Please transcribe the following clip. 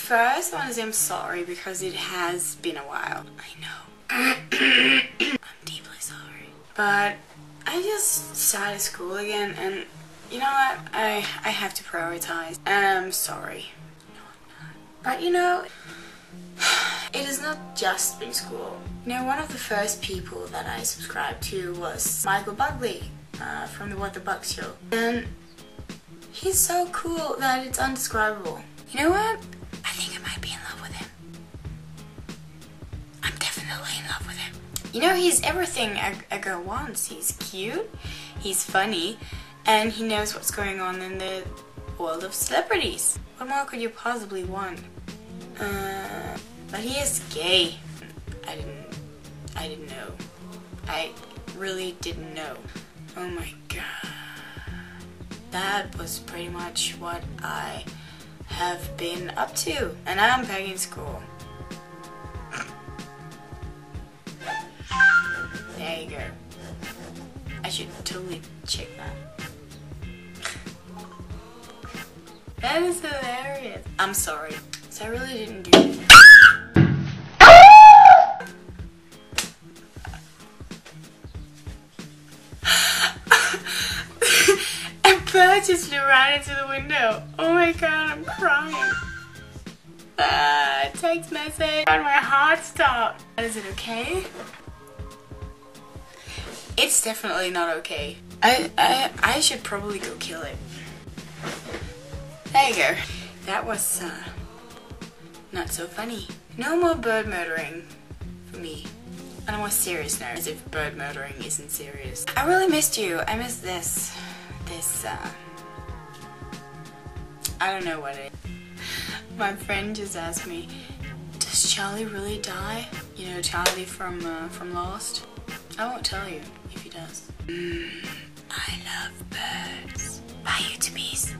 First, I want to say I'm sorry because it has been a while. I know. I'm deeply sorry. But I just started school again, and you know what? I have to prioritize. And I'm sorry. No, I'm not. But you know, it has not just been school. You know, one of the first people that I subscribed to was Michael Buckley from the What the Buck show. And he's so cool that it's undescribable. You know what? I think I might be in love with him. I'm definitely in love with him. You know, he's everything a girl wants. He's cute, he's funny, and he knows what's going on in the world of celebrities. What more could you possibly want? But he is gay. I didn't know. I really didn't know. Oh my god. That was pretty much what I have been up to. And now I'm back in school. There you go. I should totally check that. That is hilarious. I'm sorry. So I really didn't do it. A bird just flew right into the window. Oh my god, I'm crying. Text message. And my heart stopped. Is it okay? It's definitely not okay. I should probably go kill it. There you go. That was not so funny. No more bird murdering for me. On a more serious note, as if bird murdering isn't serious. I really missed you. I missed this, I don't know what it is. My friend just asked me, does Charlie really die? You know, Charlie from Lost? I won't tell you if he does. I love birds. Bye, YouTubies.